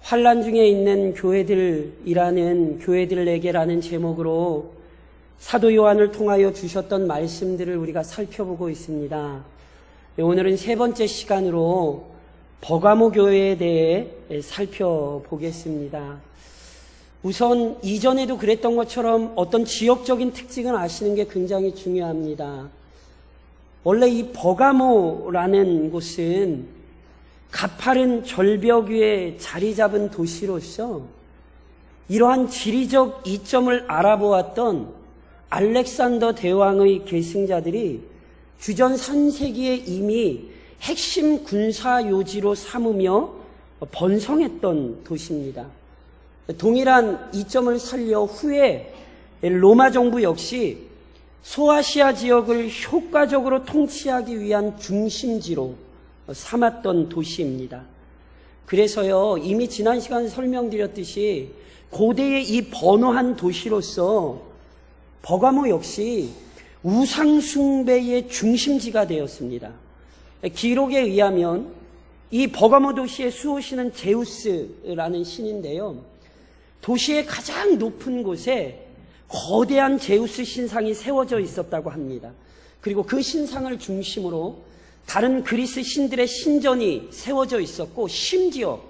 환난 중에 있는 교회들에게라는 제목으로 사도 요한을 통하여 주셨던 말씀들을 우리가 살펴보고 있습니다. 오늘은 세 번째 시간으로 버가모 교회에 대해 살펴보겠습니다. 우선 이전에도 그랬던 것처럼 어떤 지역적인 특징을 아시는 게 굉장히 중요합니다. 원래 이 버가모라는 곳은 가파른 절벽 위에 자리 잡은 도시로서 이러한 지리적 이점을 알아보았던 알렉산더 대왕의 계승자들이 주전 3세기에 이미 핵심 군사 요지로 삼으며 번성했던 도시입니다. 동일한 이점을 살려 후에 로마 정부 역시 소아시아 지역을 효과적으로 통치하기 위한 중심지로 삼았던 도시입니다. 그래서요, 이미 지난 시간에 설명드렸듯이 고대의 이 번화한 도시로서 버가모 역시 우상숭배의 중심지가 되었습니다. 기록에 의하면 이 버가모 도시의 수호신은 제우스라는 신인데요, 도시의 가장 높은 곳에 거대한 제우스 신상이 세워져 있었다고 합니다. 그리고 그 신상을 중심으로 다른 그리스 신들의 신전이 세워져 있었고, 심지어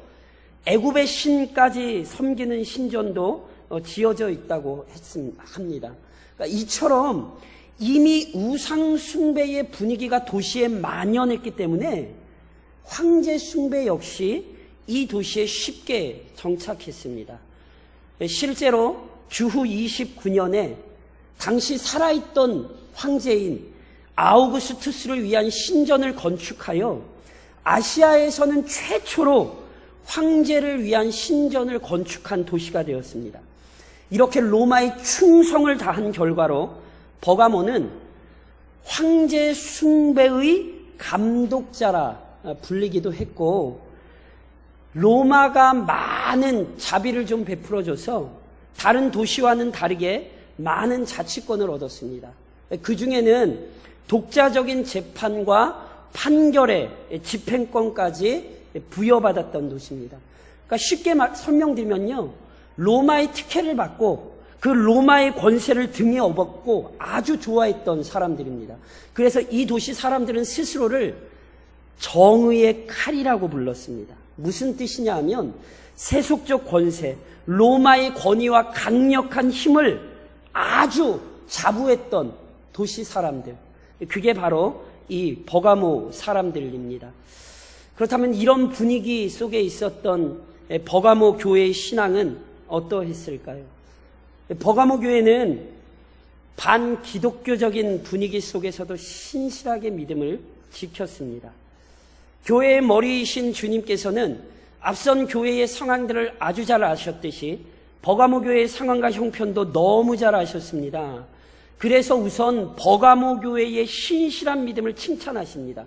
애굽의 신까지 섬기는 신전도 지어져 있다고 합니다. 그러니까 이처럼 이미 우상 숭배의 분위기가 도시에 만연했기 때문에 황제 숭배 역시 이 도시에 쉽게 정착했습니다. 실제로 주후 29년에 당시 살아있던 황제인 아우구스투스를 위한 신전을 건축하여 아시아에서는 최초로 황제를 위한 신전을 건축한 도시가 되었습니다. 이렇게 로마의 충성을 다한 결과로 버가모는 황제 숭배의 감독자라 불리기도 했고, 로마가 많은 자비를 좀 베풀어줘서 다른 도시와는 다르게 많은 자치권을 얻었습니다. 그 중에는 독자적인 재판과 판결의 집행권까지 부여받았던 도시입니다. 그러니까 쉽게 설명드리면요, 로마의 특혜를 받고 그 로마의 권세를 등에 업었고 아주 좋아했던 사람들입니다. 그래서 이 도시 사람들은 스스로를 정의의 칼이라고 불렀습니다. 무슨 뜻이냐 하면 세속적 권세, 로마의 권위와 강력한 힘을 아주 자부했던 도시 사람들, 그게 바로 이 버가모 사람들입니다. 그렇다면 이런 분위기 속에 있었던 버가모 교회의 신앙은 어떠했을까요? 버가모 교회는 반기독교적인 분위기 속에서도 신실하게 믿음을 지켰습니다. 교회의 머리이신 주님께서는 앞선 교회의 상황들을 아주 잘 아셨듯이 버가모 교회의 상황과 형편도 너무 잘 아셨습니다. 그래서 우선 버가모 교회의 신실한 믿음을 칭찬하십니다.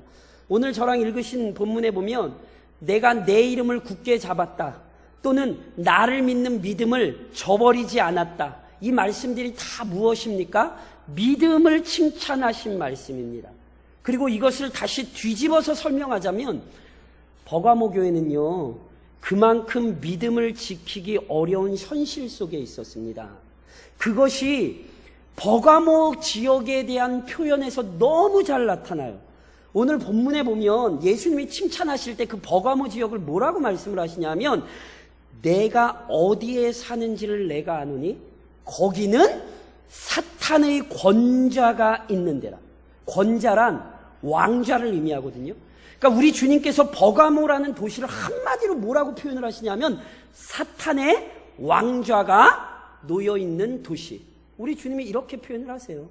오늘 저랑 읽으신 본문에 보면 내가 내 이름을 굳게 잡았다, 또는 나를 믿는 믿음을 저버리지 않았다, 이 말씀들이 다 무엇입니까? 믿음을 칭찬하신 말씀입니다. 그리고 이것을 다시 뒤집어서 설명하자면 버가모 교회는요, 그만큼 믿음을 지키기 어려운 현실 속에 있었습니다. 그것이 버가모 지역에 대한 표현에서 너무 잘 나타나요. 오늘 본문에 보면 예수님이 칭찬하실 때 그 버가모 지역을 뭐라고 말씀을 하시냐면, 내가 어디에 사는지를 내가 아노니 거기는 사탄의 권좌가 있는 데라. 권좌란 왕좌를 의미하거든요. 그러니까 우리 주님께서 버가모라는 도시를 한마디로 뭐라고 표현을 하시냐면 사탄의 왕좌가 놓여있는 도시. 우리 주님이 이렇게 표현을 하세요.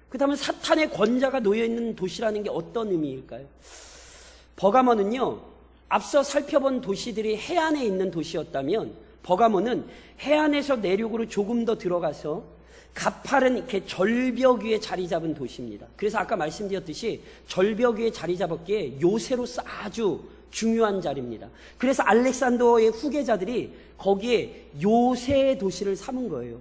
그렇다면 사탄의 권좌가 놓여있는 도시라는 게 어떤 의미일까요? 버가모는요, 앞서 살펴본 도시들이 해안에 있는 도시였다면 버가모는 해안에서 내륙으로 조금 더 들어가서 가파른 이렇게 절벽 위에 자리 잡은 도시입니다. 그래서 아까 말씀드렸듯이 절벽 위에 자리 잡았기에 요새로서 아주 중요한 자리입니다. 그래서 알렉산더의 후계자들이 거기에 요새 도시를 삼은 거예요.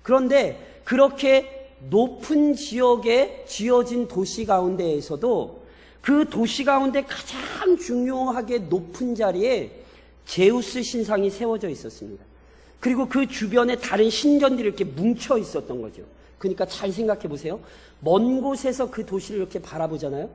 그런데 그렇게 높은 지역에 지어진 도시 가운데에서도 그 도시 가운데 가장 중요하게 높은 자리에 제우스 신상이 세워져 있었습니다. 그리고 그 주변에 다른 신전들이 이렇게 뭉쳐 있었던 거죠. 그러니까 잘 생각해 보세요. 먼 곳에서 그 도시를 이렇게 바라보잖아요.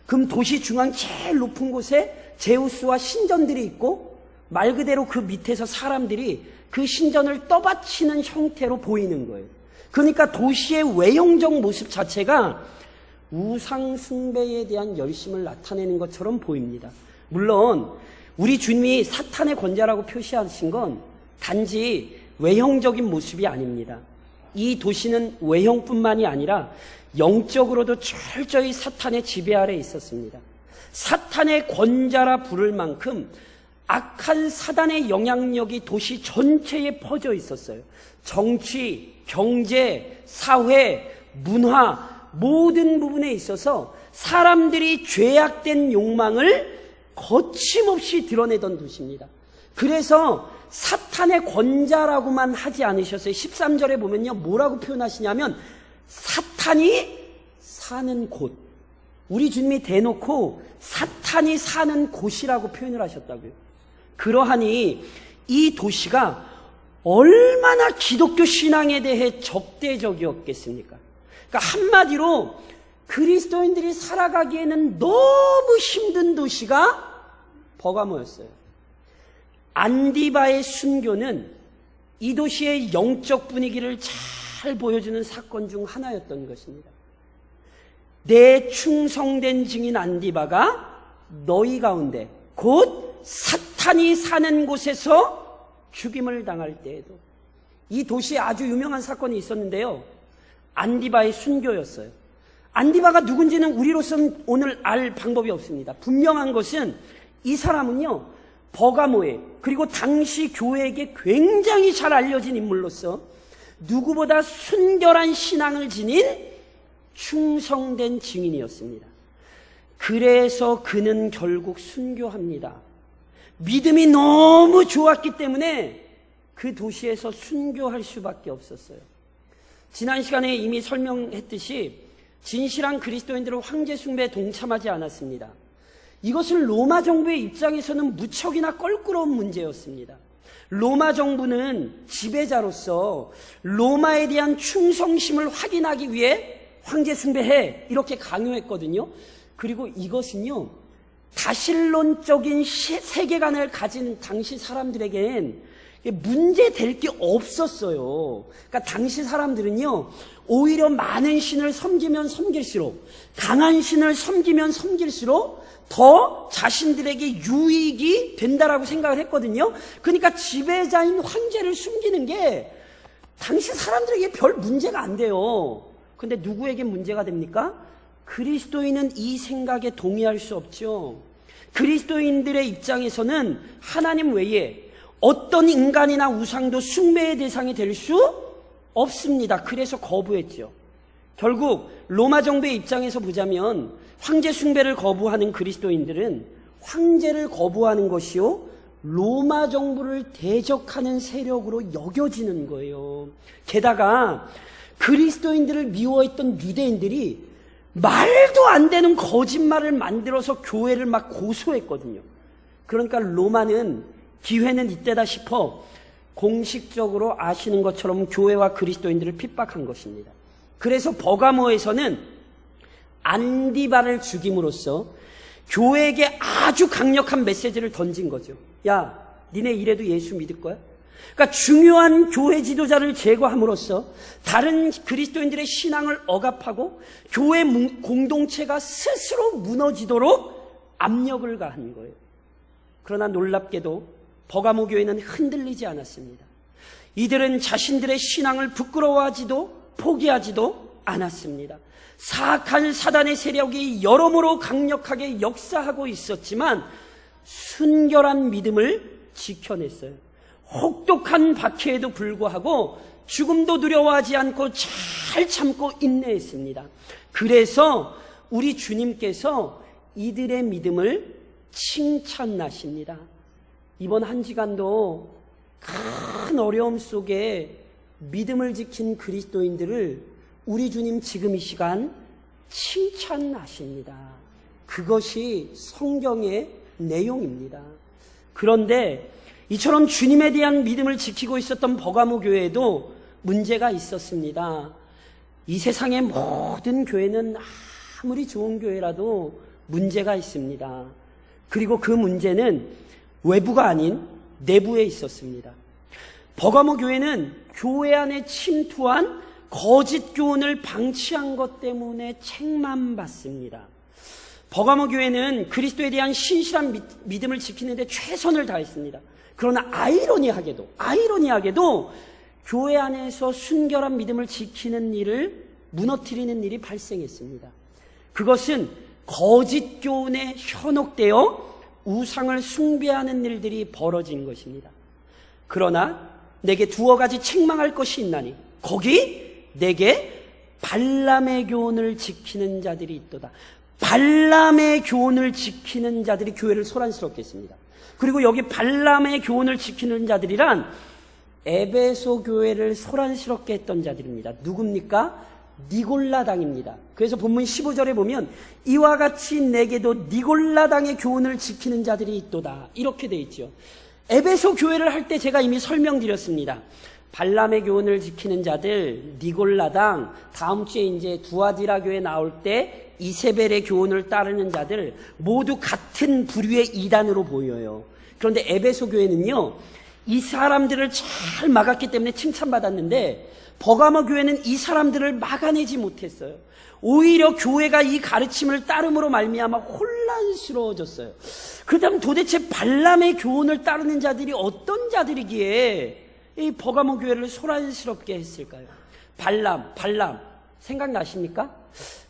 그럼 도시 중앙 제일 높은 곳에 제우스와 신전들이 있고 말 그대로 그 밑에서 사람들이 그 신전을 떠받치는 형태로 보이는 거예요. 그러니까 도시의 외형적 모습 자체가 우상 숭배에 대한 열심을 나타내는 것처럼 보입니다. 물론 우리 주님이 사탄의 권자라고 표시하신 건 단지 외형적인 모습이 아닙니다. 이 도시는 외형뿐만이 아니라 영적으로도 철저히 사탄의 지배 아래에 있었습니다. 사탄의 권자라 부를 만큼 악한 사단의 영향력이 도시 전체에 퍼져 있었어요. 정치, 경제, 사회, 문화 모든 부분에 있어서 사람들이 죄악된 욕망을 거침없이 드러내던 도시입니다. 그래서 사탄의 권자라고만 하지 않으셨어요. 13절에 보면요, 뭐라고 표현하시냐면 사탄이 사는 곳. 우리 주님이 대놓고 사탄이 사는 곳이라고 표현을 하셨다고요. 그러하니 이 도시가 얼마나 기독교 신앙에 대해 적대적이었겠습니까? 그러니까 한마디로 그리스도인들이 살아가기에는 너무 힘든 도시가 버가모였어요. 안디바의 순교는 이 도시의 영적 분위기를 잘 보여주는 사건 중 하나였던 것입니다. 내 충성된 증인 안디바가 너희 가운데 곧 사탄이 사는 곳에서 죽임을 당할 때에도, 이 도시에 아주 유명한 사건이 있었는데요, 안디바의 순교였어요. 안디바가 누군지는 우리로서는 오늘 알 방법이 없습니다. 분명한 것은 이 사람은요, 버가모에, 그리고 당시 교회에게 굉장히 잘 알려진 인물로서 누구보다 순결한 신앙을 지닌 충성된 증인이었습니다. 그래서 그는 결국 순교합니다. 믿음이 너무 좋았기 때문에 그 도시에서 순교할 수밖에 없었어요. 지난 시간에 이미 설명했듯이 진실한 그리스도인들은 황제 숭배에 동참하지 않았습니다. 이것은 로마 정부의 입장에서는 무척이나 껄끄러운 문제였습니다. 로마 정부는 지배자로서 로마에 대한 충성심을 확인하기 위해 황제 숭배해 이렇게 강요했거든요. 그리고 이것은요, 다신론적인 세계관을 가진 당시 사람들에겐 문제될 게 없었어요. 그러니까 당시 사람들은요, 오히려 많은 신을 섬기면 섬길수록, 강한 신을 섬기면 섬길수록 더 자신들에게 유익이 된다라고 생각을 했거든요. 그러니까 지배자인 황제를 숨기는 게 당시 사람들에게 별 문제가 안 돼요. 근데 누구에게 문제가 됩니까? 그리스도인은 이 생각에 동의할 수 없죠. 그리스도인들의 입장에서는 하나님 외에 어떤 인간이나 우상도 숭배의 대상이 될 수 없습니다. 그래서 거부했죠. 결국 로마 정부의 입장에서 보자면 황제 숭배를 거부하는 그리스도인들은 황제를 거부하는 것이요, 로마 정부를 대적하는 세력으로 여겨지는 거예요. 게다가 그리스도인들을 미워했던 유대인들이 말도 안 되는 거짓말을 만들어서 교회를 막 고소했거든요. 그러니까 로마는 기회는 이때다 싶어 공식적으로 아시는 것처럼 교회와 그리스도인들을 핍박한 것입니다. 그래서 버가모에서는 안디바를 죽임으로써 교회에게 아주 강력한 메시지를 던진 거죠. 야, 니네 이래도 예수 믿을 거야? 그러니까 중요한 교회 지도자를 제거함으로써 다른 그리스도인들의 신앙을 억압하고 교회 공동체가 스스로 무너지도록 압력을 가한 거예요. 그러나 놀랍게도 버가모 교회는 흔들리지 않았습니다. 이들은 자신들의 신앙을 부끄러워하지도 포기하지도 않았습니다. 사악한 사단의 세력이 여러모로 강력하게 역사하고 있었지만 순결한 믿음을 지켜냈어요. 혹독한 박해에도 불구하고 죽음도 두려워하지 않고 잘 참고 인내했습니다. 그래서 우리 주님께서 이들의 믿음을 칭찬하십니다. 이번 한 주간도 큰 어려움 속에 믿음을 지킨 그리스도인들을 우리 주님 지금 이 시간 칭찬하십니다. 그것이 성경의 내용입니다. 그런데 이처럼 주님에 대한 믿음을 지키고 있었던 버가모 교회에도 문제가 있었습니다. 이 세상의 모든 교회는 아무리 좋은 교회라도 문제가 있습니다. 그리고 그 문제는 외부가 아닌 내부에 있었습니다. 버가모 교회는 교회 안에 침투한 거짓 교훈을 방치한 것 때문에 책만 받습니다. 버가모 교회는 그리스도에 대한 신실한 믿음을 지키는 데 최선을 다했습니다. 그러나 아이러니하게도 교회 안에서 순결한 믿음을 지키는 일을 무너뜨리는 일이 발생했습니다. 그것은 거짓 교훈에 현혹되어 우상을 숭배하는 일들이 벌어진 것입니다. 그러나 내게 두어 가지 책망할 것이 있나니 거기 내게 발람의 교훈을 지키는 자들이 있도다. 발람의 교훈을 지키는 자들이 교회를 소란스럽게 했습니다. 그리고 여기 발람의 교훈을 지키는 자들이란 에베소 교회를 소란스럽게 했던 자들입니다. 누굽니까? 니골라당입니다. 그래서 본문 15절에 보면 이와 같이 내게도 니골라당의 교훈을 지키는 자들이 있도다, 이렇게 돼 있죠. 에베소 교회를 할 때 제가 이미 설명드렸습니다. 발람의 교훈을 지키는 자들, 니골라당, 다음 주에 이제 두아디라 교회 나올 때 이세벨의 교훈을 따르는 자들 모두 같은 부류의 이단으로 보여요. 그런데 에베소 교회는요, 이 사람들을 잘 막았기 때문에 칭찬받았는데 버가모 교회는 이 사람들을 막아내지 못했어요. 오히려 교회가 이 가르침을 따름으로 말미암아 혼란스러워졌어요. 그렇다면 도대체 발람의 교훈을 따르는 자들이 어떤 자들이기에 이 버가모 교회를 소란스럽게 했을까요? 발람 생각나십니까?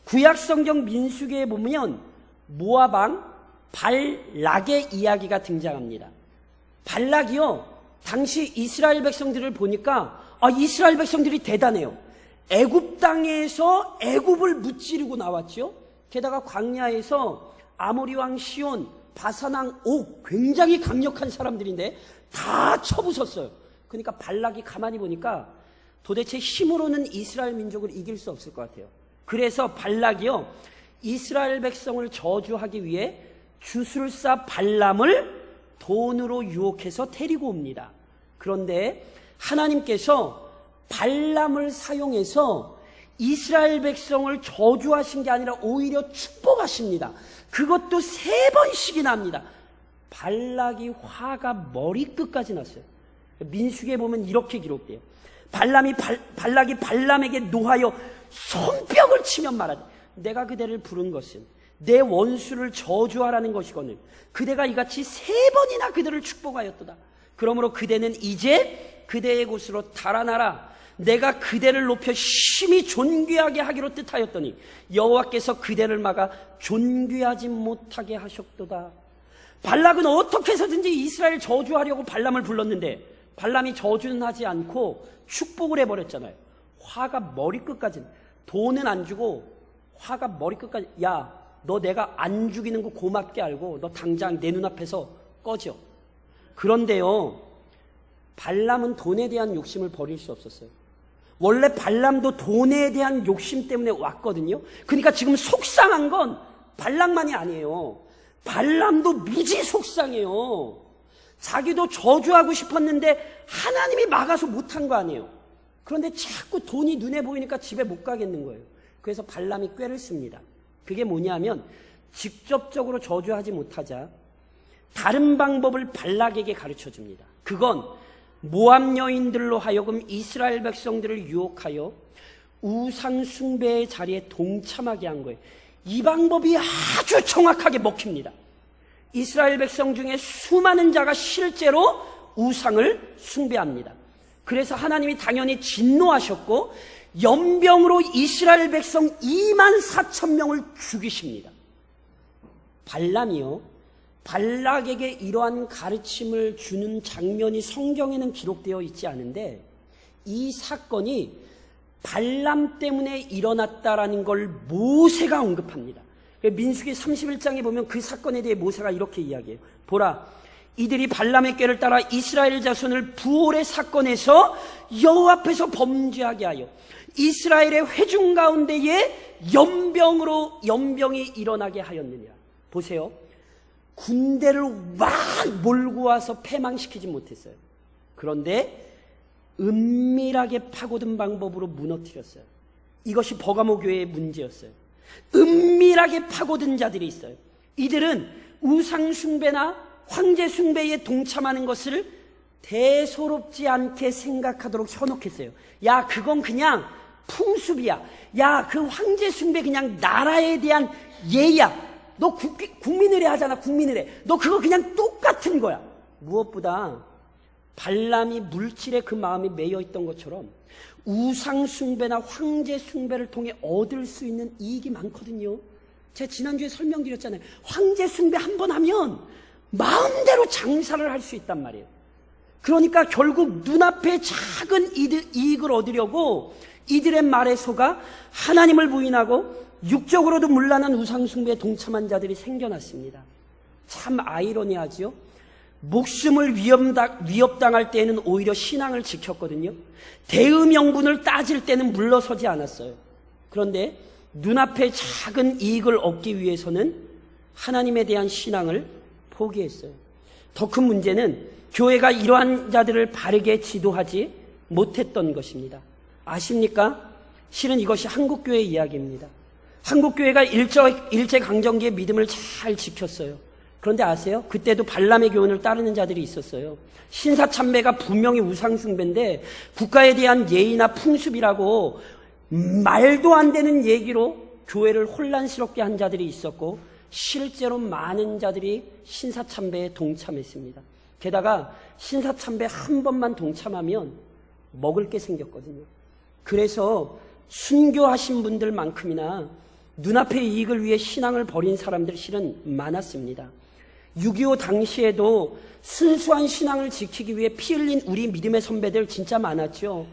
구약성경 민수기에 보면 모압왕 발락의 이야기가 등장합니다. 발락이요, 당시 이스라엘 백성들을 보니까 이스라엘 백성들이 대단해요. 애굽 땅에서 애굽을 무찌르고 나왔죠. 게다가 광야에서 아모리 왕 시온, 바산 왕 옥, 굉장히 강력한 사람들인데 다 쳐부쉈어요. 그러니까 발락이 가만히 보니까 도대체 힘으로는 이스라엘 민족을 이길 수 없을 것 같아요. 그래서 발락이요, 이스라엘 백성을 저주하기 위해 주술사 발람을 돈으로 유혹해서 데리고 옵니다. 그런데 하나님께서 발람을 사용해서 이스라엘 백성을 저주하신 게 아니라 오히려 축복하십니다. 그것도 3번씩이나 합니다. 발락이 화가 머리끝까지 났어요. 민수기에 보면 이렇게 기록돼요. 발락이 발람에게 노하여 손뼉을 치며 말하되 내가 그대를 부른 것은 내 원수를 저주하라는 것이거늘 그대가 이같이 3번이나 그들을 축복하였도다. 그러므로 그대는 이제 그대의 곳으로 달아나라. 내가 그대를 높여 심히 존귀하게 하기로 뜻하였더니 여호와께서 그대를 막아 존귀하지 못하게 하셨도다. 발락은 어떻게 해서든지 이스라엘 저주하려고 발람을 불렀는데 발람이 저주는 하지 않고 축복을 해버렸잖아요. 화가 머리끝까지, 돈은 안 주고 화가 머리끝까지, 야, 너 내가 안 죽이는 거 고맙게 알고 너 당장 내 눈앞에서 꺼져. 그런데요, 발람은 돈에 대한 욕심을 버릴 수 없었어요. 원래 발람도 돈에 대한 욕심 때문에 왔거든요. 그러니까 지금 속상한 건 발람만이 아니에요. 발람도 무지 속상해요. 자기도 저주하고 싶었는데 하나님이 막아서 못한 거 아니에요. 그런데 자꾸 돈이 눈에 보이니까 집에 못 가겠는 거예요. 그래서 발람이 꾀를 씁니다. 그게 뭐냐면 직접적으로 저주하지 못하자 다른 방법을 발락에게 가르쳐 줍니다. 그건 모압 여인들로 하여금 이스라엘 백성들을 유혹하여 우상 숭배의 자리에 동참하게 한 거예요. 이 방법이 아주 정확하게 먹힙니다. 이스라엘 백성 중에 수많은 자가 실제로 우상을 숭배합니다. 그래서 하나님이 당연히 진노하셨고 연병으로 이스라엘 백성 24,000명을 죽이십니다. 발람이요, 발락에게 이러한 가르침을 주는 장면이 성경에는 기록되어 있지 않은데 이 사건이 발람 때문에 일어났다라는 걸 모세가 언급합니다. 민수기 31장에 보면 그 사건에 대해 모세가 이렇게 이야기해요. 보라, 이들이 발람의 꾀를 따라 이스라엘 자손을 부올의 사건에서 여호와 앞에서 범죄하게 하여 이스라엘의 회중 가운데에 연병이 일어나게 하였느니라. 보세요. 군대를 막 몰고 와서 패망시키지 못했어요. 그런데 은밀하게 파고든 방법으로 무너뜨렸어요. 이것이 버가모 교회의 문제였어요. 은밀하게 파고든 자들이 있어요. 이들은 우상 숭배나 황제 숭배에 동참하는 것을 대소롭지 않게 생각하도록 현혹했어요. 야, 그건 그냥 풍습이야. 야, 그 황제 숭배 그냥 나라에 대한 예의야. 너 국민의례 하잖아, 국민의례. 너 그거 그냥 똑같은 거야. 무엇보다 발람이 물질에 그 마음이 매여 있던 것처럼 우상 숭배나 황제 숭배를 통해 얻을 수 있는 이익이 많거든요. 제가 지난주에 설명드렸잖아요. 황제 숭배 한 번 하면 마음대로 장사를 할 수 있단 말이에요. 그러니까 결국 눈앞에 작은 이익을 얻으려고 이들의 말에 속아 하나님을 부인하고 육적으로도 문란한 우상 숭배에 동참한 자들이 생겨났습니다. 참 아이러니하지요. 목숨을 위협당할 때에는 오히려 신앙을 지켰거든요. 대의 명분을 따질 때는 물러서지 않았어요. 그런데 눈앞에 작은 이익을 얻기 위해서는 하나님에 대한 신앙을 포기했어요. 더 큰 문제는 교회가 이러한 자들을 바르게 지도하지 못했던 것입니다. 아십니까? 실은 이것이 한국교회의 이야기입니다. 한국교회가 일제강점기의 믿음을 잘 지켰어요. 그런데 아세요? 그때도 발람의 교훈을 따르는 자들이 있었어요. 신사참배가 분명히 우상숭배인데 국가에 대한 예의나 풍습이라고 말도 안 되는 얘기로 교회를 혼란스럽게 한 자들이 있었고 실제로 많은 자들이 신사참배에 동참했습니다. 게다가 신사참배 한 번만 동참하면 먹을 게 생겼거든요. 그래서 순교하신 분들만큼이나 눈앞의 이익을 위해 신앙을 버린 사람들 실은 많았습니다. 6.25 당시에도 순수한 신앙을 지키기 위해 피 흘린 우리 믿음의 선배들 진짜 많았죠.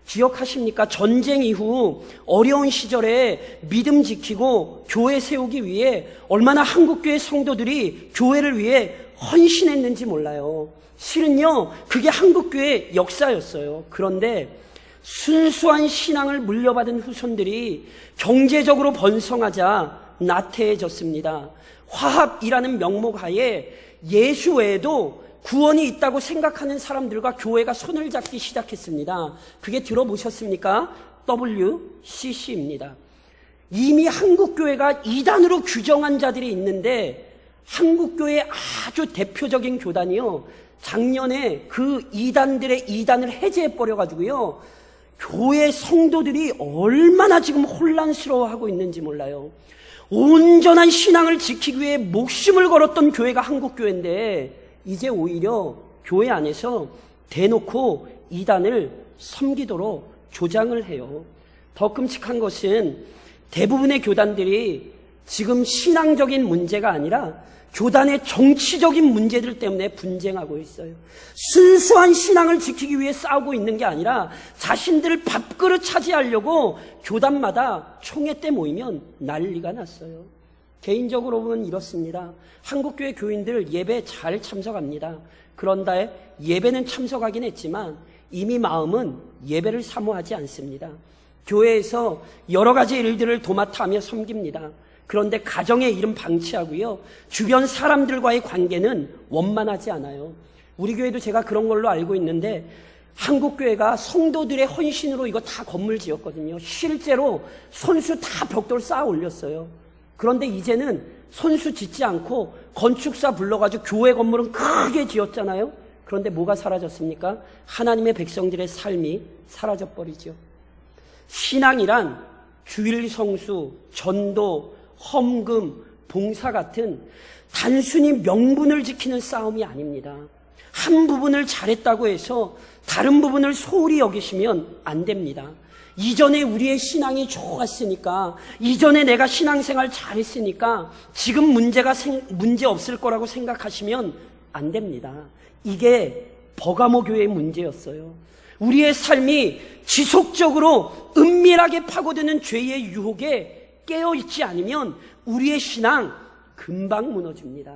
기억하십니까? 전쟁 이후 어려운 시절에 믿음 지키고 교회 세우기 위해 얼마나 한국교회 성도들이 교회를 위해 헌신했는지 몰라요. 실은요, 그게 한국교회의 역사였어요. 그런데 순수한 신앙을 물려받은 후손들이 경제적으로 번성하자 나태해졌습니다. 화합이라는 명목하에 예수 외에도 구원이 있다고 생각하는 사람들과 교회가 손을 잡기 시작했습니다. 그게 들어보셨습니까? WCC입니다. 이미 한국교회가 이단으로 규정한 자들이 있는데 한국교회의 아주 대표적인 교단이요, 작년에 그 이단들의 이단을 해제해버려가지고요, 교회 성도들이 얼마나 지금 혼란스러워하고 있는지 몰라요. 온전한 신앙을 지키기 위해 목숨을 걸었던 교회가 한국교회인데 이제 오히려 교회 안에서 대놓고 이단을 섬기도록 조장을 해요. 더 끔찍한 것은 대부분의 교단들이 지금 신앙적인 문제가 아니라 교단의 정치적인 문제들 때문에 분쟁하고 있어요. 순수한 신앙을 지키기 위해 싸우고 있는 게 아니라 자신들 밥그릇 차지하려고 교단마다 총회 때 모이면 난리가 났어요. 개인적으로 보면 이렇습니다. 한국교회 교인들 예배 잘 참석합니다. 그런데 예배는 참석하긴 했지만 이미 마음은 예배를 사모하지 않습니다. 교회에서 여러 가지 일들을 도맡아 하며 섬깁니다. 그런데 가정의 일은 방치하고요, 주변 사람들과의 관계는 원만하지 않아요. 우리 교회도 제가 그런 걸로 알고 있는데 한국교회가 성도들의 헌신으로 이거 다 건물 지었거든요. 실제로 손수 다 벽돌 쌓아 올렸어요. 그런데 이제는 손수 짓지 않고 건축사 불러가지고 교회 건물은 크게 지었잖아요. 그런데 뭐가 사라졌습니까? 하나님의 백성들의 삶이 사라져버리죠. 신앙이란 주일 성수, 전도, 헌금, 봉사 같은 단순히 명분을 지키는 싸움이 아닙니다. 한 부분을 잘했다고 해서 다른 부분을 소홀히 여기시면 안 됩니다. 이전에 우리의 신앙이 좋았으니까, 이전에 내가 신앙생활 잘했으니까 지금 문제 없을 거라고 생각하시면 안 됩니다. 이게 버가모 교회의 문제였어요. 우리의 삶이 지속적으로 은밀하게 파고드는 죄의 유혹에 깨어있지 않으면 우리의 신앙 금방 무너집니다.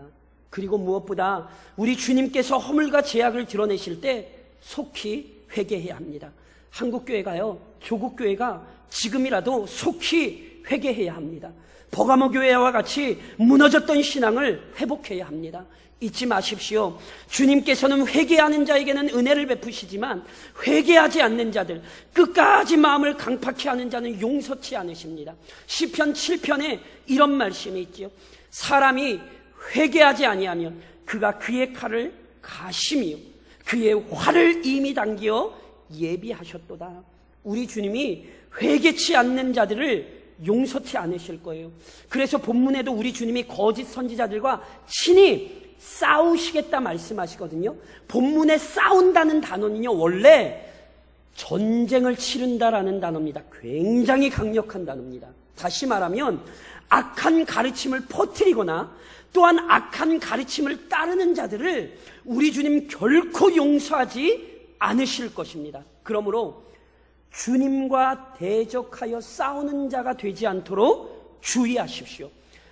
그리고 무엇보다 우리 주님께서 허물과 죄악을 드러내실 때 속히 회개해야 합니다. 한국교회가요, 조국교회가 지금이라도 속히 회개해야 합니다. 버가모 교회와 같이 무너졌던 신앙을 회복해야 합니다. 잊지 마십시오. 주님께서는 회개하는 자에게는 은혜를 베푸시지만 회개하지 않는 자들, 끝까지 마음을 강팍히 하는 자는 용서치 않으십니다. 시편 7편에 이런 말씀이 있지요. 사람이 회개하지 아니하면 그가 그의 칼을 가심이요 그의 활을 이미 당겨 예비하셨도다. 우리 주님이 회개치 않는 자들을 용서치 않으실 거예요. 그래서 본문에도 우리 주님이 거짓 선지자들과 친히 싸우시겠다 말씀하시거든요. 본문에 싸운다는 단어는요, 원래 전쟁을 치른다라는 단어입니다. 굉장히 강력한 단어입니다. 다시 말하면 악한 가르침을 퍼뜨리거나 또한 악한 가르침을 따르는 자들을 우리 주님 결코 용서하지 않으실 것입니다. 그러므로 주님과 대적하여 싸우는 자가 되지 않도록 주의하십시오.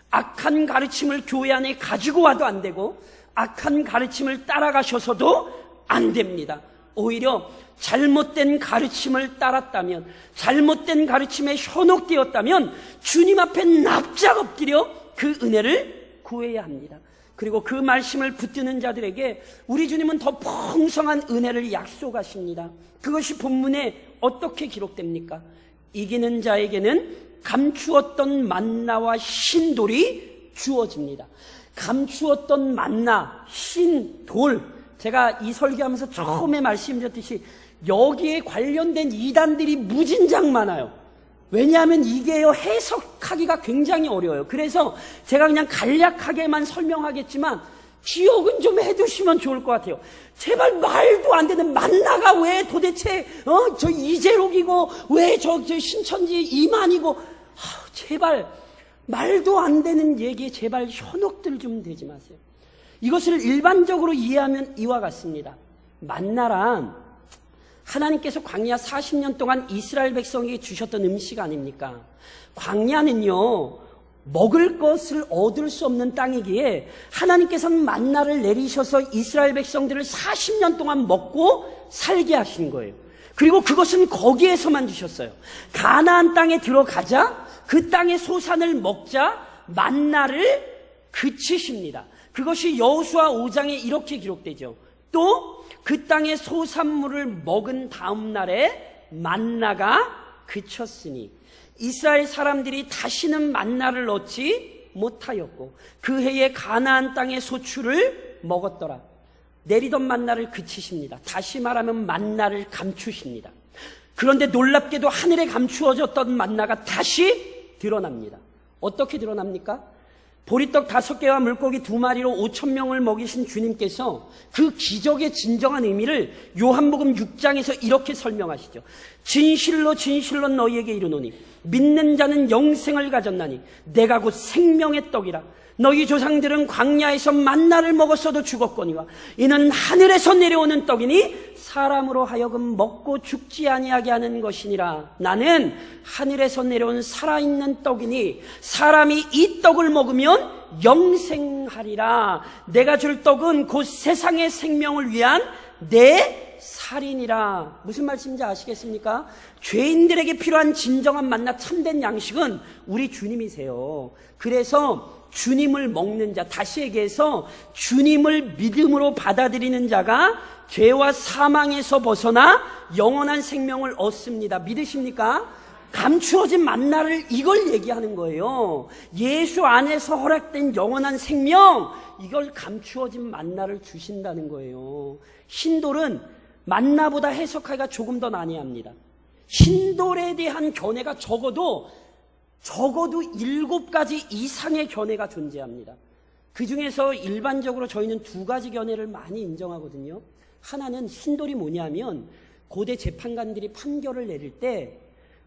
악한 가르침을 교회 안에 가지고 와도 안 되고 악한 가르침을 따라가셔서도 안 됩니다. 오히려 잘못된 가르침을 따랐다면, 잘못된 가르침에 현혹되었다면 주님 앞에 납작 엎드려 그 은혜를 구해야 합니다. 그리고 그 말씀을 붙드는 자들에게 우리 주님은 더 풍성한 은혜를 약속하십니다. 그것이 본문에 어떻게 기록됩니까? 이기는 자에게는 감추었던 만나와 신돌이 주어집니다. 감추었던 만나, 신돌. 제가 이 설교하면서 처음에 말씀드렸듯이 여기에 관련된 이단들이 무진장 많아요. 왜냐하면 이게요, 해석하기가 굉장히 어려워요. 그래서 제가 그냥 간략하게만 설명하겠지만 기억은 좀 해두시면 좋을 것 같아요. 제발 말도 안 되는 만나가 왜 도대체 저 이재록이고 왜 저 신천지 이만이고, 제발 말도 안 되는 얘기에 제발 현혹들 좀 되지 마세요. 이것을 일반적으로 이해하면 이와 같습니다. 만나란 하나님께서 광야 40년 동안 이스라엘 백성에게 주셨던 음식 아닙니까? 광야는요, 먹을 것을 얻을 수 없는 땅이기에 하나님께서는 만나를 내리셔서 이스라엘 백성들을 40년 동안 먹고 살게 하신 거예요. 그리고 그것은 거기에서만 주셨어요. 가나안 땅에 들어가자 그 땅의 소산을 먹자 만나를 그치십니다. 그것이 여호수아 5장에 이렇게 기록되죠. 또 그 땅의 소산물을 먹은 다음 날에 만나가 그쳤으니 이스라엘 사람들이 다시는 만나를 얻지 못하였고 그 해에 가나안 땅의 소출을 먹었더라. 내리던 만나를 그치십니다. 다시 말하면 만나를 감추십니다. 그런데 놀랍게도 하늘에 감추어졌던 만나가 다시 드러납니다. 어떻게 드러납니까? 보리떡 5개와 물고기 2마리로 5,000명을 먹이신 주님께서 그 기적의 진정한 의미를 요한복음 6장에서 이렇게 설명하시죠. 진실로 진실로 너희에게 이르노니 믿는 자는 영생을 가졌나니 내가 곧 생명의 떡이라. 너희 조상들은 광야에서 만나를 먹었어도 죽었거니와 이는 하늘에서 내려오는 떡이니 사람으로 하여금 먹고 죽지 아니하게 하는 것이니라. 나는 하늘에서 내려온 살아있는 떡이니 사람이 이 떡을 먹으면 영생하리라. 내가 줄 떡은 곧 세상의 생명을 위한 내 살이니라. 무슨 말씀인지 아시겠습니까? 죄인들에게 필요한 진정한 만나 참된 양식은 우리 주님이세요. 그래서 주님을 먹는 자, 다시 얘기해서 주님을 믿음으로 받아들이는 자가 죄와 사망에서 벗어나 영원한 생명을 얻습니다. 믿으십니까? 감추어진 만나를 이걸 얘기하는 거예요. 예수 안에서 허락된 영원한 생명, 이걸 감추어진 만나를 주신다는 거예요. 신돌은 만나보다 해석하기가 조금 더 난해합니다. 신돌에 대한 견해가 적어도 7가지 이상의 견해가 존재합니다. 그 중에서 일반적으로 저희는 2가지 견해를 많이 인정하거든요. 하나는 신돌이 뭐냐면 고대 재판관들이 판결을 내릴 때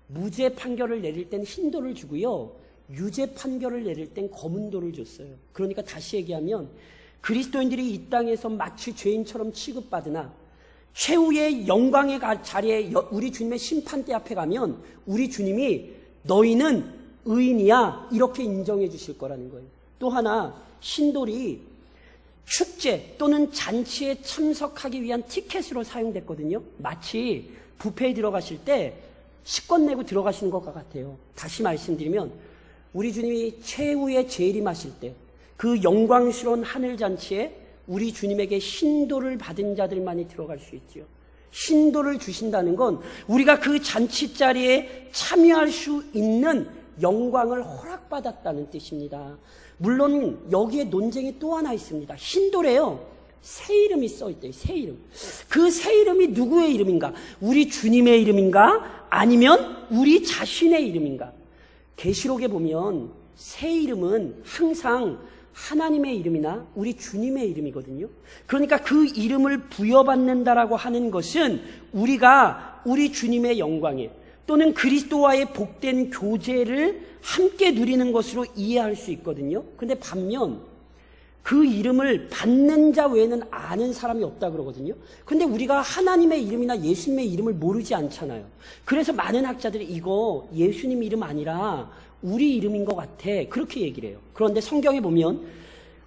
무죄 판결을 내릴 땐 흰돌을 주고요, 유죄 판결을 내릴 땐 검은 돌을 줬어요. 그러니까 다시 얘기하면 그리스도인들이 이 땅에서 마치 죄인처럼 취급받으나 최후의 영광의 자리에 우리 주님의 심판대 앞에 가면 우리 주님이 너희는 의인이야 이렇게 인정해 주실 거라는 거예요. 또 하나, 신돌이 축제 또는 잔치에 참석하기 위한 티켓으로 사용됐거든요. 마치 뷔페에 들어가실 때 식권 내고 들어가시는 것 같아요. 다시 말씀드리면 우리 주님이 최후의 재림하실 때 그 영광스러운 하늘잔치에 우리 주님에게 신도를 받은 자들만이 들어갈 수 있지요. 신도를 주신다는 건 우리가 그 잔치 자리에 참여할 수 있는 영광을 허락받았다는 뜻입니다. 물론 여기에 논쟁이 또 하나 있습니다. 신도래요. 새 이름이 써있대요. 새 이름. 그 새 이름이 누구의 이름인가? 우리 주님의 이름인가? 아니면 우리 자신의 이름인가? 계시록에 보면 새 이름은 항상 하나님의 이름이나 우리 주님의 이름이거든요. 그러니까 그 이름을 부여받는다라고 하는 것은 우리가 우리 주님의 영광에 또는 그리스도와의 복된 교제를 함께 누리는 것으로 이해할 수 있거든요. 그런데 반면 그 이름을 받는 자 외에는 아는 사람이 없다 그러거든요. 그런데 우리가 하나님의 이름이나 예수님의 이름을 모르지 않잖아요. 그래서 많은 학자들이 이거 예수님 이름 아니라 우리 이름인 것 같아, 그렇게 얘기를 해요. 그런데 성경에 보면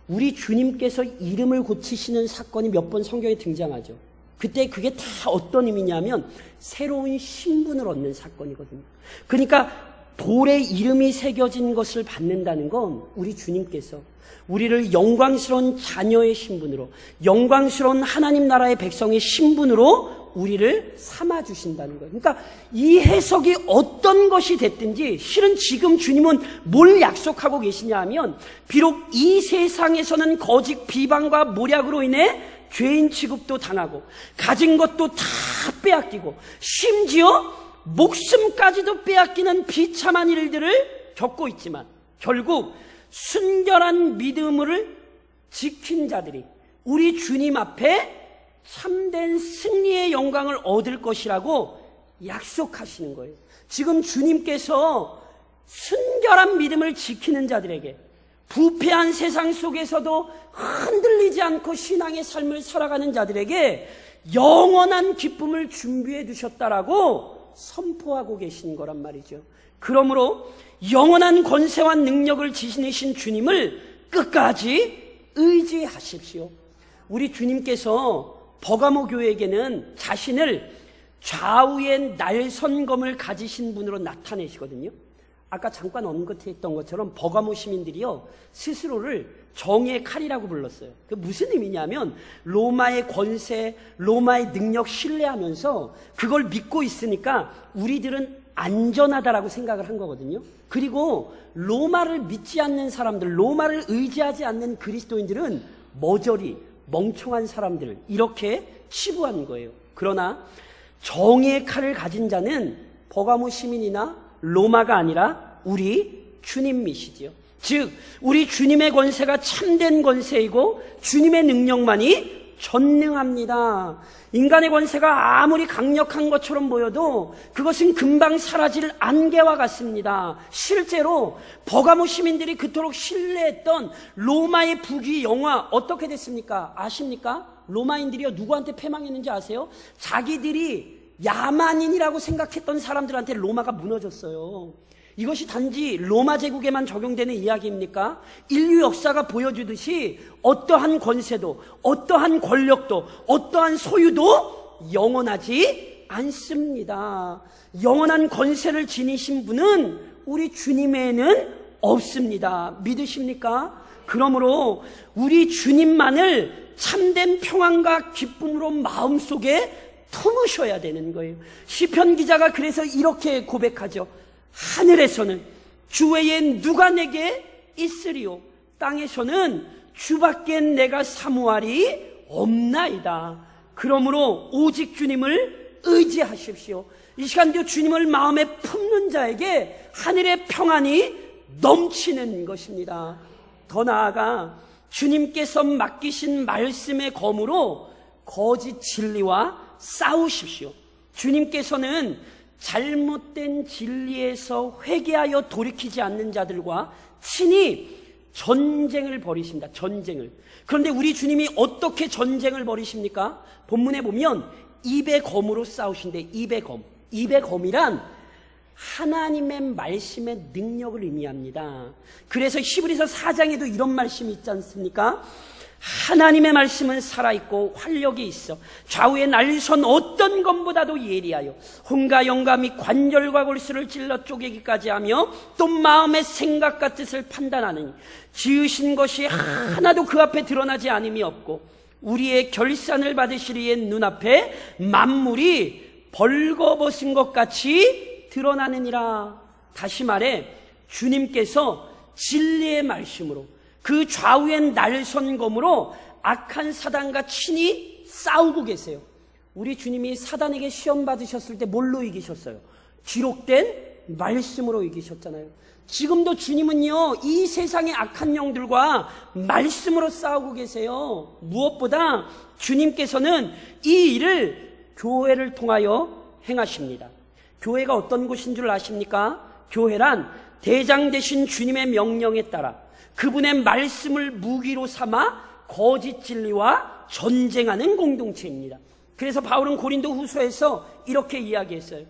우리 주님께서 이름을 고치시는 사건이 몇 번 성경에 등장하죠. 그때 그게 다 어떤 의미냐면 새로운 신분을 얻는 사건이거든요. 그러니까 돌에 이름이 새겨진 것을 받는다는 건 우리 주님께서 우리를 영광스러운 자녀의 신분으로, 영광스러운 하나님 나라의 백성의 신분으로 우리를 삼아주신다는 거예요. 그러니까 이 해석이 어떤 것이 됐든지 실은 지금 주님은 뭘 약속하고 계시냐 하면 비록 이 세상에서는 거짓 비방과 모략으로 인해 죄인 취급도 당하고 가진 것도 다 빼앗기고 심지어 목숨까지도 빼앗기는 비참한 일들을 겪고 있지만 결국 순결한 믿음을 지킨 자들이 우리 주님 앞에 참된 승리의 영광을 얻을 것이라고 약속하시는 거예요. 지금 주님께서 순결한 믿음을 지키는 자들에게 부패한 세상 속에서도 흔들리지 않고 신앙의 삶을 살아가는 자들에게 영원한 기쁨을 준비해 두셨다라고 선포하고 계신 거란 말이죠. 그러므로 영원한 권세와 능력을 지니신 주님을 끝까지 의지하십시오. 우리 주님께서 버가모 교회에게는 자신을 좌우의 날선검을 가지신 분으로 나타내시거든요. 아까 잠깐 언급했던 것처럼 버가모 시민들이요 스스로를 정의 칼이라고 불렀어요. 그 무슨 의미냐면 로마의 권세, 로마의 능력 신뢰하면서 그걸 믿고 있으니까 우리들은 안전하다라고 생각을 한 거거든요. 그리고 로마를 믿지 않는 사람들, 로마를 의지하지 않는 그리스도인들은 머저리, 멍청한 사람들 이렇게 치부한 거예요. 그러나 정의의 칼을 가진 자는 버가모 시민이나 로마가 아니라 우리 주님이시지요. 즉 우리 주님의 권세가 참된 권세이고 주님의 능력만이 전능합니다. 인간의 권세가 아무리 강력한 것처럼 보여도 그것은 금방 사라질 안개와 같습니다. 실제로 버가모 시민들이 그토록 신뢰했던 로마의 부귀 영화 어떻게 됐습니까? 아십니까? 로마인들이요 누구한테 패망했는지 아세요? 자기들이 야만인이라고 생각했던 사람들한테 로마가 무너졌어요. 이것이 단지 로마 제국에만 적용되는 이야기입니까? 인류 역사가 보여주듯이 어떠한 권세도 어떠한 권력도 어떠한 소유도 영원하지 않습니다. 영원한 권세를 지니신 분은 우리 주님에는 없습니다. 믿으십니까? 그러므로 우리 주님만을 참된 평안과 기쁨으로 마음속에 품으셔야 되는 거예요. 시편 기자가 그래서 이렇게 고백하죠. 하늘에서는 주 외에 누가 내게 있으리요 땅에서는 주밖에 내가 사모하리 없나이다. 그러므로 오직 주님을 의지하십시오. 이 시간도 주님을 마음에 품는 자에게 하늘의 평안이 넘치는 것입니다. 더 나아가 주님께서 맡기신 말씀의 검으로 거짓 진리와 싸우십시오. 주님께서는 잘못된 진리에서 회개하여 돌이키지 않는 자들과 친히 전쟁을 벌이십니다. 전쟁을. 그런데 우리 주님이 어떻게 전쟁을 벌이십니까? 본문에 보면 입의 검으로 싸우신대. 입의 검. 입의 검이란 하나님의 말씀의 능력을 의미합니다. 그래서 히브리서 4장에도 이런 말씀이 있지 않습니까? 하나님의 말씀은 살아있고 활력이 있어 좌우의 날선 어떤 것보다도 예리하여 혼과 영과 및 관절과 골수를 찔러 쪼개기까지 하며 또 마음의 생각과 뜻을 판단하느니 지으신 것이 하나도 그 앞에 드러나지 않음이 없고 우리의 결산을 받으시리의 눈앞에 만물이 벌거벗은 것 같이 드러나느니라. 다시 말해 주님께서 진리의 말씀으로 그 좌우의 날선 검으로 악한 사단과 친히 싸우고 계세요. 우리 주님이 사단에게 시험 받으셨을 때 뭘로 이기셨어요? 기록된 말씀으로 이기셨잖아요. 지금도 주님은요, 이 세상의 악한 영들과 말씀으로 싸우고 계세요. 무엇보다 주님께서는 이 일을 교회를 통하여 행하십니다. 교회가 어떤 곳인 줄 아십니까? 교회란 대장 되신 주님의 명령에 따라 그분의 말씀을 무기로 삼아 거짓 진리와 전쟁하는 공동체입니다. 그래서 바울은 고린도 후서에서 이렇게 이야기했어요.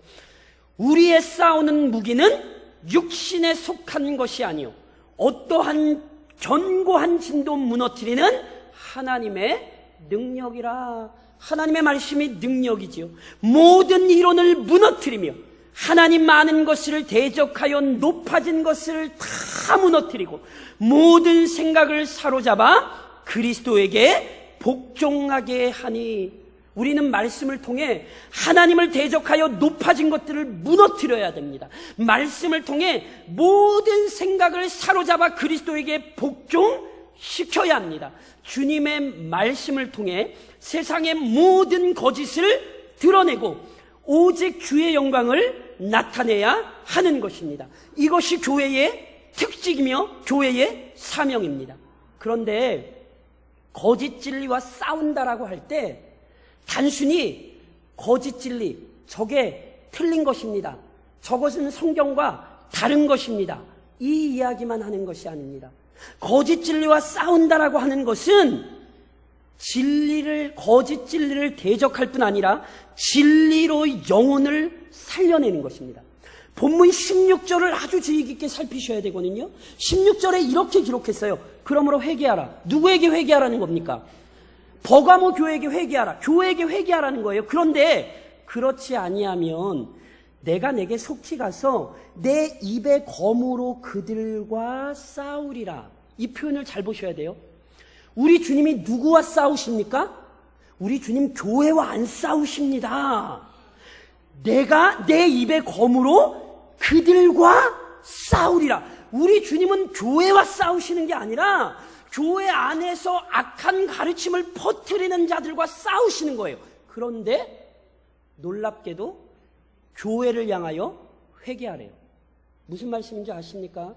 우리의 싸우는 무기는 육신에 속한 것이 아니요 어떠한 견고한 진도 무너뜨리는 하나님의 능력이라. 하나님의 말씀이 능력이지요. 모든 이론을 무너뜨리며 하나님 많은 것을 대적하여 높아진 것을 다 무너뜨리고 모든 생각을 사로잡아 그리스도에게 복종하게 하니. 우리는 말씀을 통해 하나님을 대적하여 높아진 것들을 무너뜨려야 됩니다. 말씀을 통해 모든 생각을 사로잡아 그리스도에게 복종시켜야 합니다. 주님의 말씀을 통해 세상의 모든 거짓을 드러내고 오직 주의 영광을 나타내야 하는 것입니다. 이것이 교회의 특징이며 교회의 사명입니다. 그런데 거짓 진리와 싸운다라고 할 때 단순히 거짓 진리, 저게 틀린 것입니다, 저것은 성경과 다른 것입니다, 이 이야기만 하는 것이 아닙니다. 거짓 진리와 싸운다라고 하는 것은 거짓 진리를 대적할 뿐 아니라 진리로 영혼을 살려내는 것입니다. 본문 16절을 아주 주의 깊게 살피셔야 되거든요. 16절에 이렇게 기록했어요. 그러므로 회개하라. 누구에게 회개하라는 겁니까? 버가모 교회에게 회개하라. 교회에게 회개하라는 거예요. 그런데 그렇지 아니하면 내가 내게 속히 가서 내 입의 검으로 그들과 싸우리라. 이 표현을 잘 보셔야 돼요. 우리 주님이 누구와 싸우십니까? 우리 주님 교회와 안 싸우십니다. 내가 내 입의 검으로 그들과 싸우리라. 우리 주님은 교회와 싸우시는 게 아니라 교회 안에서 악한 가르침을 퍼뜨리는 자들과 싸우시는 거예요. 그런데 놀랍게도 교회를 향하여 회개하래요. 무슨 말씀인지 아십니까?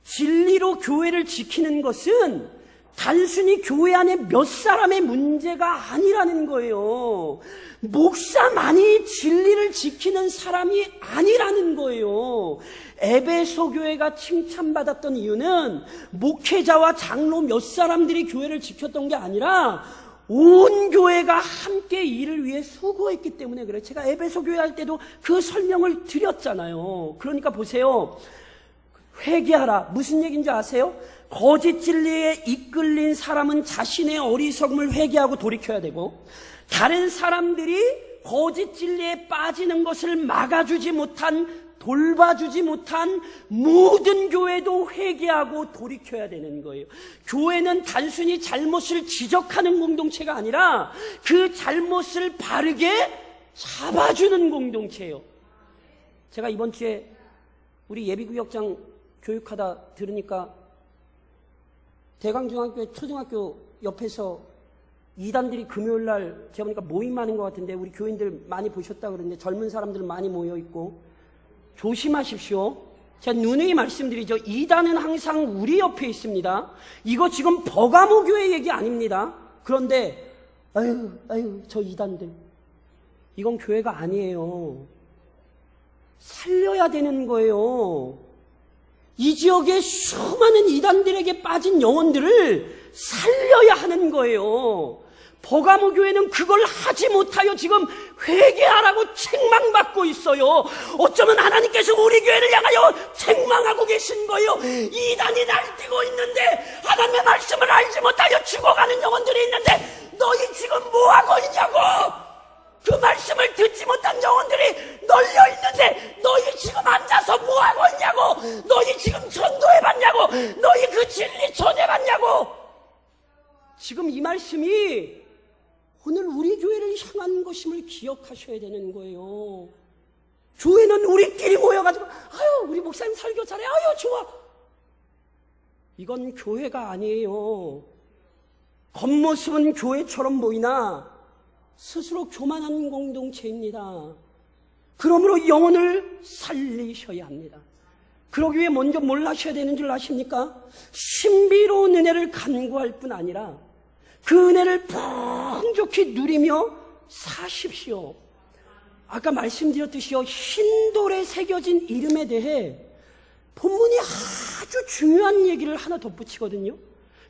진리로 교회를 지키는 것은 단순히 교회 안에 몇 사람의 문제가 아니라는 거예요. 목사만이 진리를 지키는 사람이 아니라는 거예요. 에베소 교회가 칭찬받았던 이유는 목회자와 장로 몇 사람들이 교회를 지켰던 게 아니라 온 교회가 함께 이를 위해 수고했기 때문에 그래요. 제가 에베소 교회 할 때도 그 설명을 드렸잖아요. 그러니까 보세요. 회개하라. 무슨 얘기인지 아세요? 거짓 진리에 이끌린 사람은 자신의 어리석음을 회개하고 돌이켜야 되고, 다른 사람들이 거짓 진리에 빠지는 것을 막아주지 못한, 돌봐주지 못한 모든 교회도 회개하고 돌이켜야 되는 거예요. 교회는 단순히 잘못을 지적하는 공동체가 아니라 그 잘못을 바르게 잡아주는 공동체예요. 제가 이번 주에 우리 예비구역장 교육하다 들으니까 대강중학교 초등학교 옆에서 이단들이 금요일날 제가 보니까 모임하는 것 같은데 우리 교인들 많이 보셨다 그러는데 젊은 사람들 많이 모여있고 조심하십시오. 제가 누누이 말씀드리죠. 이단은 항상 우리 옆에 있습니다. 이거 지금 버가모 교회 얘기 아닙니다. 그런데 아유 저 이단들, 이건 교회가 아니에요. 살려야 되는 거예요. 이 지역의 수많은 이단들에게 빠진 영혼들을 살려야 하는 거예요. 버가모 교회는 그걸 하지 못하여 지금 회개하라고 책망받고 있어요. 어쩌면 하나님께서 우리 교회를 향하여 책망하고 계신 거예요. 이단이 날뛰고 있는데, 하나님의 말씀을 알지 못하여 죽어가는 영혼들이 있는데 너희 지금 뭐하고 있냐고. 그 말씀을 듣지 못한 영혼들이 널려 있는데 너희 지금 앉아서 뭐하고 있냐고. 너희 지금 전도해봤냐고. 너희 그 진리 전해봤냐고. 지금 이 말씀이 오늘 우리 교회를 향한 것임을 기억하셔야 되는 거예요. 교회는 우리끼리 모여가지고 아유 우리 목사님 설교 잘해, 아유 좋아. 이건 교회가 아니에요. 겉모습은 교회처럼 보이나 스스로 교만한 공동체입니다. 그러므로 영혼을 살리셔야 합니다. 그러기 위해 먼저 뭘 하셔야 되는 줄 아십니까? 신비로운 은혜를 간구할 뿐 아니라 그 은혜를 풍족히 누리며 사십시오. 아까 말씀드렸듯이요, 흰돌에 새겨진 이름에 대해 본문이 아주 중요한 얘기를 하나 덧붙이거든요.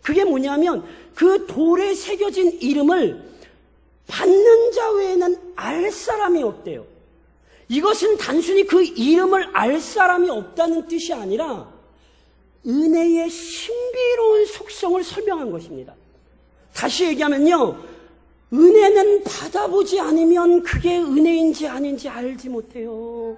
그게 뭐냐면 그 돌에 새겨진 이름을 받는 자 외에는 알 사람이 없대요. 이것은 단순히 그 이름을 알 사람이 없다는 뜻이 아니라 은혜의 신비로운 속성을 설명한 것입니다. 다시 얘기하면요, 은혜는 받아보지 않으면 그게 은혜인지 아닌지 알지 못해요.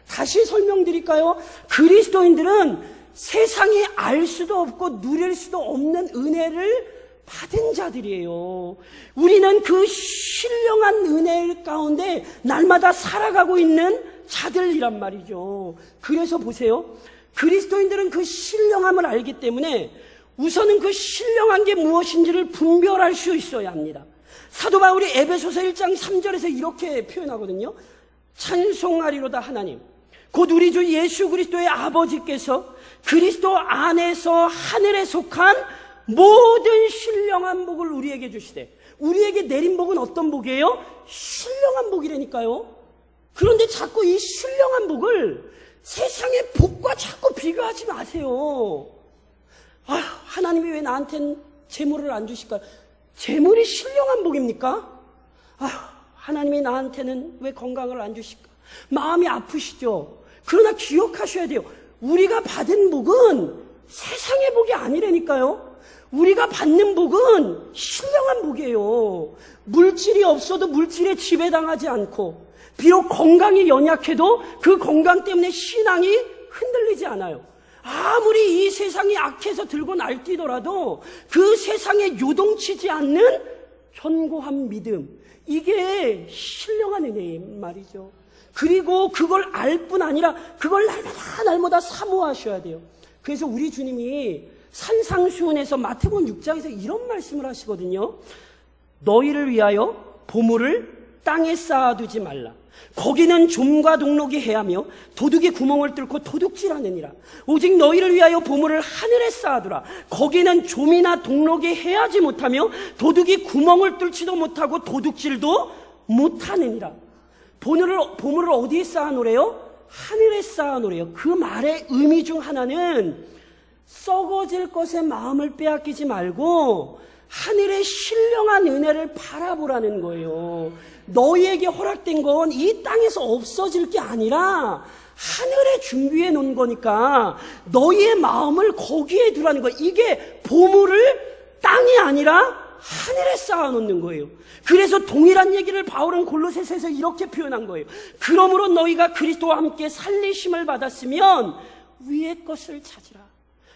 다시 설명드릴까요? 그리스도인들은 세상이 알 수도 없고 누릴 수도 없는 은혜를 받은 자들이에요. 우리는 그 신령한 은혜 가운데 날마다 살아가고 있는 자들이란 말이죠. 그래서 보세요, 그리스도인들은 그 신령함을 알기 때문에 우선은 그 신령한 게 무엇인지를 분별할 수 있어야 합니다. 사도 바울이 에베소서 1장 3절에서 이렇게 표현하거든요. 찬송하리로다 하나님, 곧 우리 주 예수 그리스도의 아버지께서 그리스도 안에서 하늘에 속한 모든 신령한 복을 우리에게 주시되, 우리에게 내린 복은 어떤 복이에요? 신령한 복이라니까요. 그런데 자꾸 이 신령한 복을 세상의 복과 자꾸 비교하지 마세요. 아휴, 하나님이 왜 나한텐 재물을 안 주실까요? 재물이 신령한 복입니까? 아휴, 하나님이 나한테는 왜 건강을 안 주실까? 마음이 아프시죠? 그러나 기억하셔야 돼요. 우리가 받은 복은 세상의 복이 아니라니까요. 우리가 받는 복은 신령한 복이에요. 물질이 없어도 물질에 지배당하지 않고, 비록 건강이 연약해도 그 건강 때문에 신앙이 흔들리지 않아요. 아무리 이 세상이 악해서 들고 날뛰더라도 그 세상에 요동치지 않는 견고한 믿음, 이게 신령한 은혜인 말이죠. 그리고 그걸 알 뿐 아니라 그걸 날마다 사모하셔야 돼요. 그래서 우리 주님이 산상수훈에서 마태복음 6장에서 이런 말씀을 하시거든요. 너희를 위하여 보물을 땅에 쌓아두지 말라. 거기는 좀과 동록이 해하며 도둑이 구멍을 뚫고 도둑질하느니라. 오직 너희를 위하여 보물을 하늘에 쌓아두라. 거기는 좀이나 동록이 해하지 못하며 도둑이 구멍을 뚫지도 못하고 도둑질도 못하느니라. 보물을 어디에 쌓아놓으래요? 하늘에 쌓아놓으래요. 그 말의 의미 중 하나는 썩어질 것에 마음을 빼앗기지 말고 하늘의 신령한 은혜를 바라보라는 거예요. 너희에게 허락된 건 이 땅에서 없어질 게 아니라 하늘에 준비해 놓은 거니까 너희의 마음을 거기에 두라는 거예요. 이게 보물을 땅이 아니라 하늘에 쌓아놓는 거예요. 그래서 동일한 얘기를 바울은 골로새서에서 이렇게 표현한 거예요. 그러므로 너희가 그리스도와 함께 살리심을 받았으면 위의 것을 찾으라.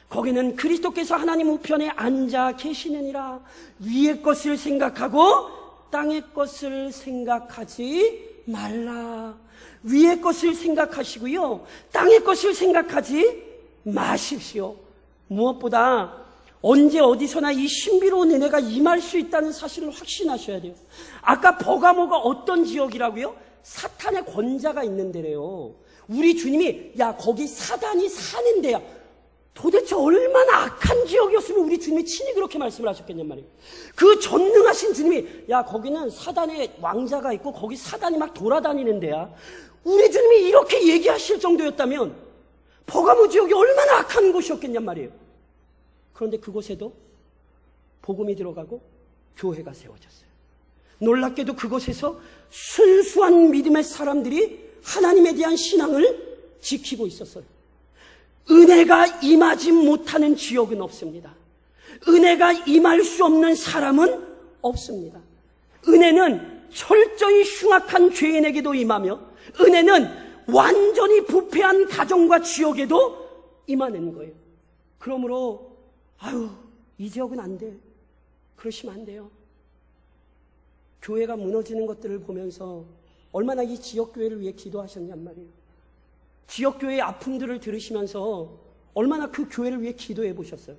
거기는 그리스도께서 하나님 우편에 앉아 계시느니라. 위의 것을 생각하고 땅의 것을 생각하지 말라. 위의 것을 생각하시고요, 땅의 것을 생각하지 마십시오. 무엇보다 언제 어디서나 이 신비로운 은혜가 임할 수 있다는 사실을 확신하셔야 돼요. 아까 버가모가 어떤 지역이라고요? 사탄의 권자가 있는 데래요. 우리 주님이 야 거기 사단이 사는 데야. 도대체 얼마나 악한 지역이었으면 우리 주님이 친히 그렇게 말씀을 하셨겠냔 말이에요. 그 전능하신 주님이 야 거기는 사단의 왕자가 있고 거기 사단이 막 돌아다니는 데야. 우리 주님이 이렇게 얘기하실 정도였다면 버가모 지역이 얼마나 악한 곳이었겠냔 말이에요. 그런데 그곳에도 복음이 들어가고 교회가 세워졌어요. 놀랍게도 그곳에서 순수한 믿음의 사람들이 하나님에 대한 신앙을 지키고 있었어요. 은혜가 임하지 못하는 지역은 없습니다. 은혜가 임할 수 없는 사람은 없습니다. 은혜는 철저히 흉악한 죄인에게도 임하며, 은혜는 완전히 부패한 가정과 지역에도 임하는 거예요. 그러므로 이 지역은 안 돼, 그러시면 안 돼요. 교회가 무너지는 것들을 보면서 얼마나 이 지역교회를 위해 기도하셨냔 말이에요. 지역교회의 아픔들을 들으시면서 얼마나 그 교회를 위해 기도해 보셨어요.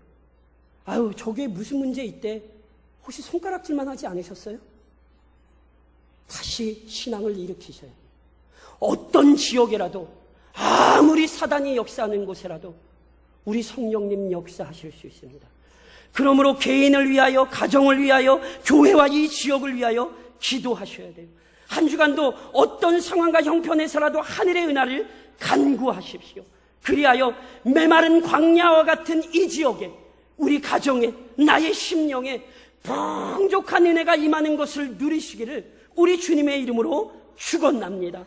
저게 무슨 문제 있대, 혹시 손가락질만 하지 않으셨어요? 다시 신앙을 일으키셔야 해요. 어떤 지역에라도, 아무리 사단이 역사하는 곳에라도 우리 성령님 역사하실 수 있습니다. 그러므로 개인을 위하여, 가정을 위하여, 교회와 이 지역을 위하여 기도하셔야 돼요. 한 주간도 어떤 상황과 형편에서라도 하늘의 은혜를 간구하십시오. 그리하여 메마른 광야와 같은 이 지역에, 우리 가정에, 나의 심령에 풍족한 은혜가 임하는 것을 누리시기를 우리 주님의 이름으로 축원합니다.